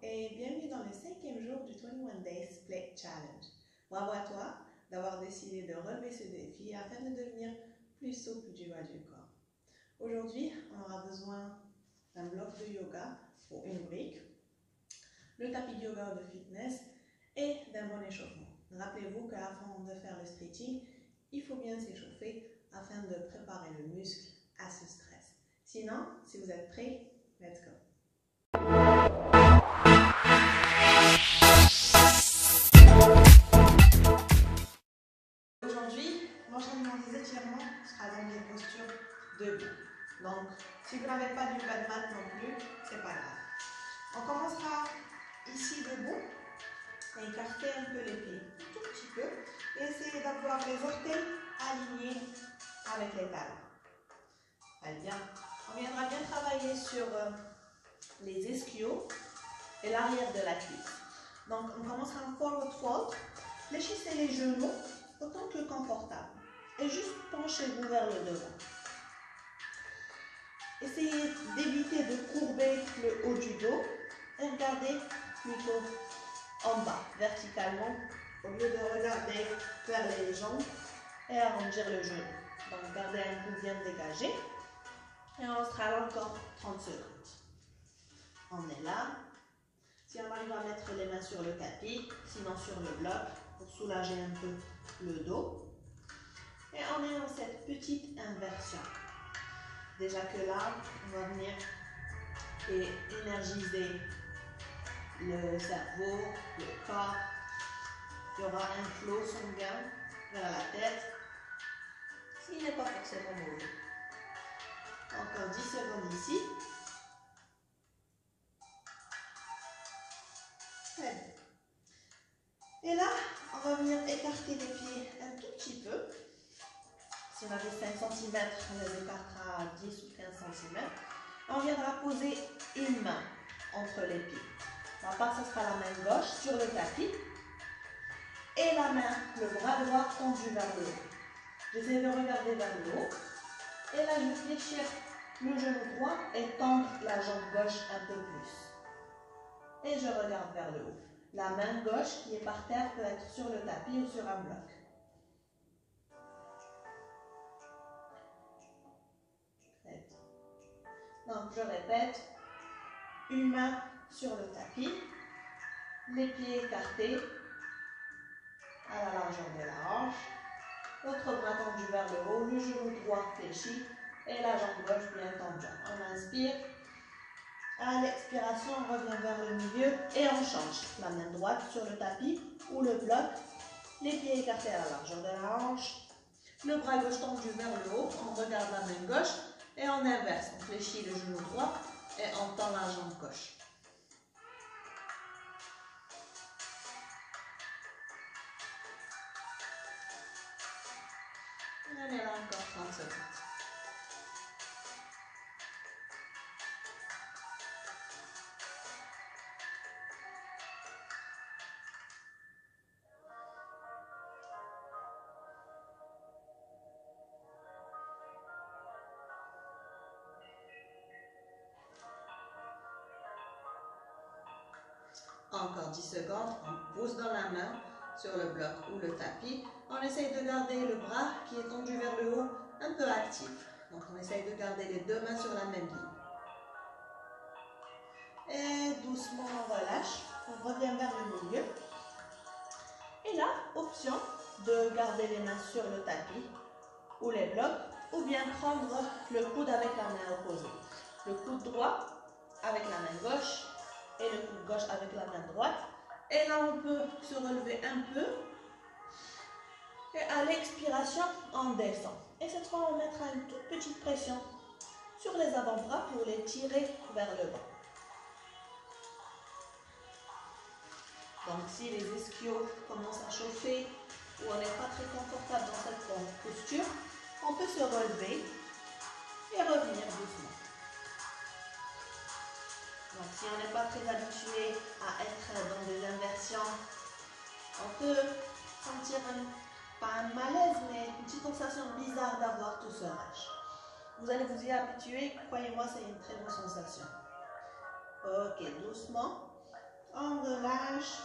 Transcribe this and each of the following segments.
et bienvenue dans le 5e jour du 21 Days Split Challenge. Bravo à toi d'avoir décidé de relever ce défi afin de devenir plus souple du bas du corps. Aujourd'hui, on aura besoin d'un bloc de yoga ou une brique, le tapis de yoga ou de fitness et d'un bon échauffement. Rappelez-vous qu'avant de faire le stretching, il faut bien s'échauffer afin de préparer le muscle à ce stress. Sinon, si vous êtes prêts, let's go! Aujourd'hui, l'enchaînement des étirements sera dans des postures debout. Donc, si vous n'avez pas du bas de mat non plus, c'est pas grave. On commencera ici debout et écarter un peu les pieds, un tout petit peu, et essayer d'avoir les orteils alignés avec les talons. Très bien. On viendra bien travailler sur les ischios et l'arrière de la cuisse. Donc, on commencera en forward fold. Fléchissez les genoux autant que confortable et juste penchez-vous vers le devant. Essayez d'éviter de courber le haut du dos et regardez plutôt en bas, verticalement, au lieu de regarder vers les jambes et arrondir le genou. Donc, gardez un cou bien dégagé et on sera là encore 30 secondes. On est là. Si on arrive à mettre les mains sur le tapis, sinon sur le bloc, pour soulager un peu le dos. Et on est dans cette petite inversion. Déjà que là, on va venir et énergiser le cerveau, le corps. Il y aura un flow sanguin vers la tête, ce qui n'est pas forcément mauvais. Encore 10 secondes ici. Très bien. Et là, on va venir écarter les pieds un tout petit peu. Si on avait 5 cm, on les écartera à 10 ou 15 cm. On viendra poser une main entre les pieds. Ma part, ce sera la main gauche sur le tapis et la main, le bras droit tendu vers le haut. J'essaie de regarder vers le haut. Et là, je vais fléchir le genou droit et tendre la jambe gauche un peu plus. Et je regarde vers le haut. La main gauche qui est par terre peut être sur le tapis ou sur un bloc. Donc, je répète, une main sur le tapis, les pieds écartés à la largeur de la hanche, l'autre bras tendu vers le haut, le genou droit fléchi et la jambe gauche bien tendue. On inspire, à l'expiration, on revient vers le milieu et on change. La main droite sur le tapis ou le bloc, les pieds écartés à la largeur de la hanche, le bras gauche tendu vers le haut, on regarde la main gauche et on inverse. On fléchit le genou droit et on tend la jambe gauche. On est là encore 30 secondes. Encore 10 secondes, on pousse dans la main sur le bloc ou le tapis. On essaye de garder le bras qui est tendu vers le haut un peu actif. Donc on essaye de garder les deux mains sur la même ligne. Et doucement on relâche, on revient vers le milieu. Et là, option de garder les mains sur le tapis ou les blocs, ou bien prendre le coude avec la main opposée. Le coude droit avec la main gauche et le coude gauche avec la main droite. Et là, on peut se relever un peu. Et à l'expiration, on descend. Et cette fois, on mettra une toute petite pression sur les avant-bras pour les tirer vers le bas. Donc, si les ischios commencent à chauffer ou on n'est pas très confortable dans cette posture, on peut se relever et revenir doucement. Donc, si on n'est pas très habitué à être dans des inversions, on peut sentir pas un malaise, mais une petite sensation bizarre d'avoir tout ce rage. Vous allez vous y habituer, croyez-moi, c'est une très bonne sensation. Ok, doucement, On relâche.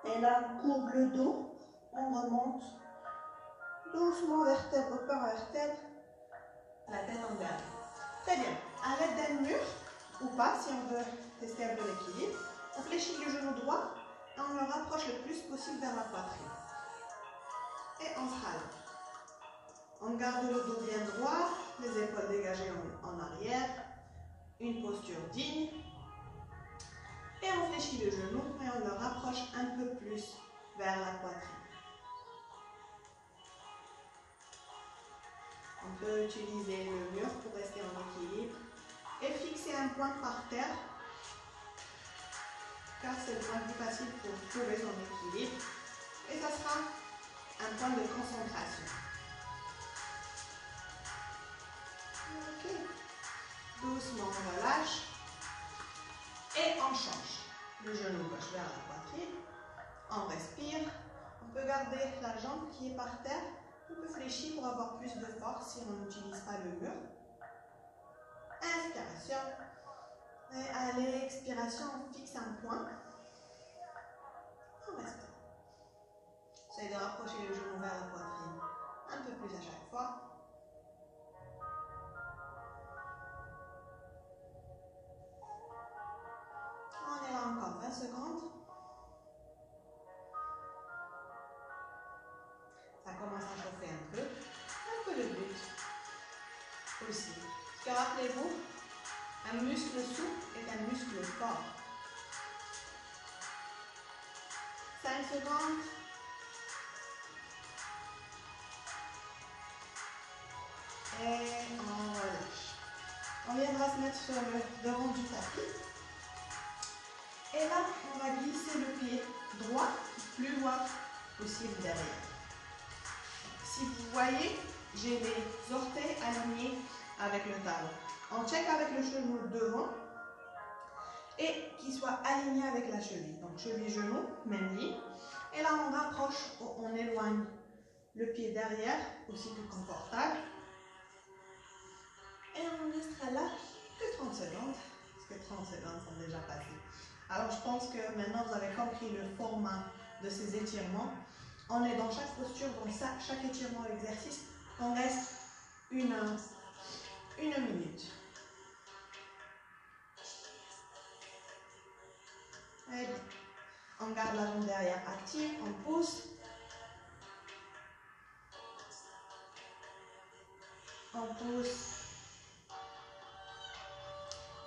Et là, on courbe le dos. On remonte doucement vertèbre par vertèbre. La tête en derrière. Très bien. À l'aide d'un mur, ou pas, si on veut tester un peu l'équilibre, on fléchit le genou droit et on le rapproche le plus possible vers la poitrine. Et on se rallonge. On garde le dos bien droit, les épaules dégagées en arrière, une posture digne. Et on fléchit le genou et on le rapproche un peu plus vers la poitrine. On peut utiliser le mur pour rester en équilibre et fixer un point par terre, car c'est le point plus facile pour trouver son équilibre. Et ça sera un point de concentration. Ok. Doucement, on relâche. Et on change. Le genou gauche vers la poitrine. On respire. On peut garder la jambe qui est par terre. On peut fléchir pour avoir plus de force si on n'utilise pas le mur. Inspiration. Et à l'expiration, on fixe un point. On respire. Essayez de rapprocher le genou vers la poitrine un peu plus à chaque fois. On est là encore 20 secondes. Ça commence à chauffer un peu de but aussi. Parce que rappelez-vous, un muscle souple est un muscle fort. 5 secondes. Et on relâche. On viendra se mettre sur le devant du tapis. Et là, on va glisser le pied droit plus loin possible derrière. Si vous voyez, j'ai les orteils alignés avec le talon. On check avec le genou devant et qu'il soit aligné avec la cheville. Donc cheville-genou, même ligne. Et là, on rapproche, on éloigne le pied derrière, aussi plus confortable. Et on ne restera là que 30 secondes, parce que 30 secondes sont déjà passées. Alors je pense que maintenant vous avez compris le format de ces étirements. On est dans chaque posture, dans chaque étirement exercice, on reste une minute. Et bien, on garde la jambe derrière active, on pousse. On pousse.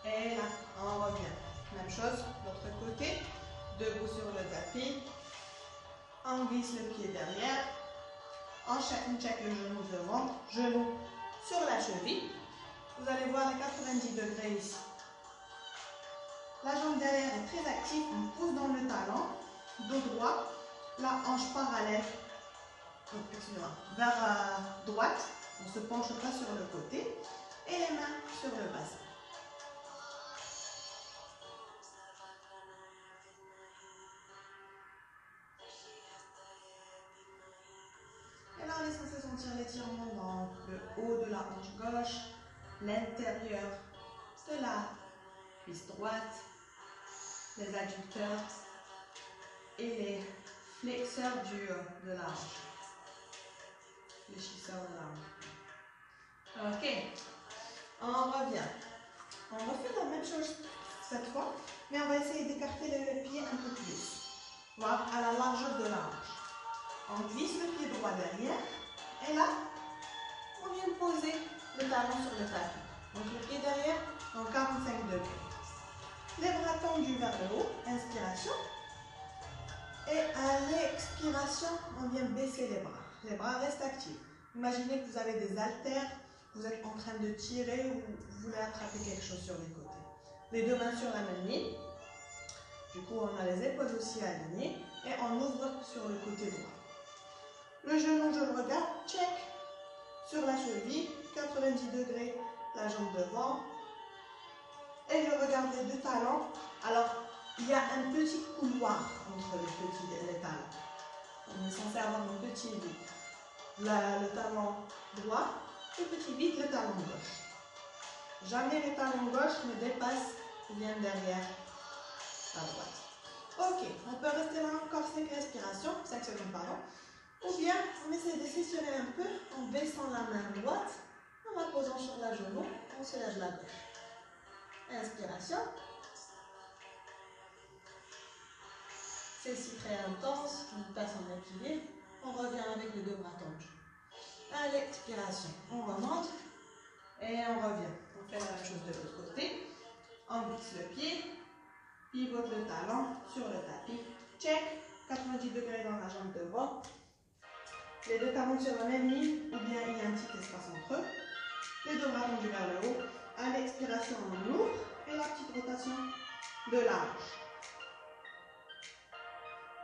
Et là, on revient. Même chose, l'autre côté. Debout sur le tapis. On glisse le pied derrière. On check le genou devant. Genou sur la cheville. Vous allez voir les 90 degrés ici. La jambe derrière est très active. On pousse dans le talon. Dos droit. La hanche parallèle. Vers droite. On ne se penche pas sur le côté. Et les mains sur le bassin. Et là, on est censé sentir l'étirement dans le haut de la hanche gauche, l'intérieur de la cuisse droite, les adducteurs et les flexeurs de la hanche. Fléchisseurs de la hanche. Ok, on revient. On refait la même chose cette fois, mais on va essayer d'écarter le pied un peu plus, voire à la largeur de la hanche. On glisse le pied droit derrière, et là, on vient poser le talon sur le tapis. Donc le pied derrière en 45 degrés. Les bras tendus vers le haut, inspiration. Et à l'expiration, on vient baisser les bras. Les bras restent actifs. Imaginez que vous avez des haltères, vous êtes en train de tirer ou vous voulez attraper quelque chose sur les côtés. Les deux mains sur la même ligne. Du coup, on a les épaules aussi alignées et on ouvre sur le côté droit. Le genou, je le regarde, check sur la cheville, 90 degrés, la jambe devant. Et je regarde les deux talons. Alors, il y a un petit couloir entre les talons. On est censé avoir un petit vide. Le talon droit, le petit vide, le talon gauche. Jamais le talon gauche ne dépasse ou vient derrière la droite. Ok, on peut rester là encore 5 respirations, 5 secondes, pardon. Ou bien, on essaie de s'étirer un peu en baissant la main droite, en la posant sur la genou, on se lève la gauche. Inspiration. C'est très intense, on passe en équilibre. On revient avec les deux bras tendus. À l'expiration, on remonte et on revient. On fait la même chose de l'autre côté. On glisse le pied, pivote le talon sur le tapis. Check, 90 degrés dans la jambe devant. Les deux talons sur la même ligne ou bien il y a un petit espace entre eux. Les deux bras tendus vers le haut. À l'expiration, on ouvre et la petite rotation de la hanche.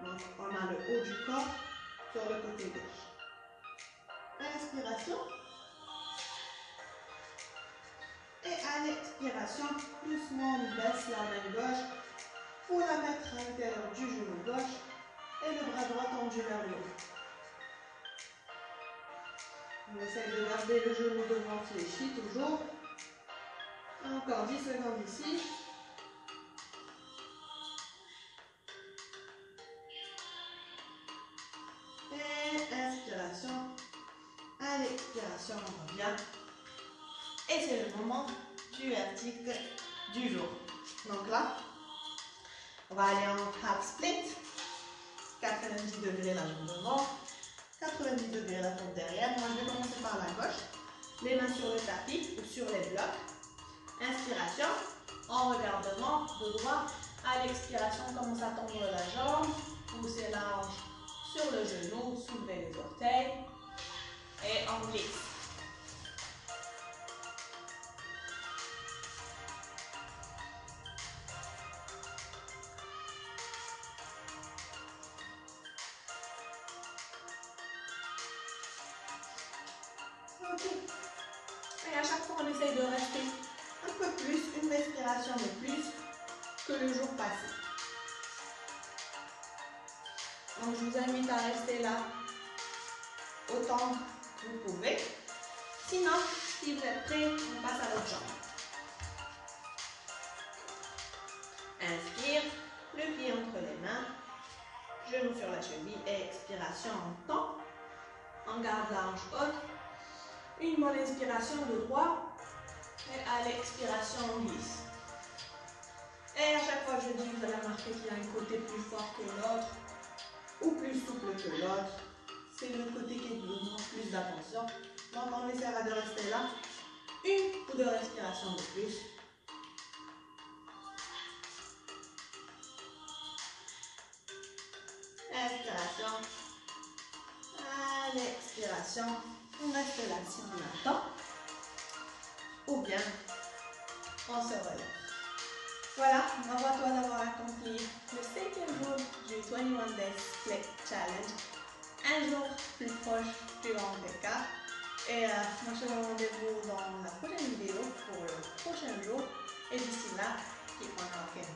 Donc, on a le haut du corps sur le côté gauche. Inspiration. Et à l'expiration, doucement, on baisse la main gauche pour la mettre à l'intérieur du genou gauche et le bras droit tendu vers le haut. On essaye de garder le genou devant fléchi toujours. Encore 10 secondes ici. Et inspiration. À l'expiration, on revient. Et c'est le moment du vertique du jour. Donc là, on va aller en half split. 90 degrés la jambe devant, 90 degrés la tombe derrière. Moi, je vais commencer par la gauche. Les mains sur le tapis ou sur les blocs. Inspiration, en regardement de droit. À l'expiration, commence à tendre la jambe. Poussez la hanche sur le genou, soulevez les orteils. Et on glisse. Ok. Et à chaque fois, on essaye de rester un peu plus, une respiration de plus que le jour passé. Donc, je vous invite à rester là autant que vous pouvez. Sinon, si vous êtes prêts, on passe à l'autre jambe. Inspire, le pied entre les mains, genou sur la cheville et expiration en temps. On garde la hanche haute. Une bonne inspiration de droit et à l'expiration, on glisse. Et à chaque fois que je dis, vous allez remarquer qu'il y a un côté plus fort que l'autre ou plus souple que l'autre. C'est le côté qui demande plus d'attention. Donc, on essaiera de rester là. Une ou deux respirations de plus. Inspiration. À l'expiration, on reste là si on attend. Ou bien, on se relève. Voilà, bravo à toi d'avoir accompli le 5e jour du 21 Days Split Challenge. Un jour plus proche du grand écart. Et moi je te donne rendez-vous dans la prochaine vidéo pour le prochain jour. Et d'ici là, keep on rocking.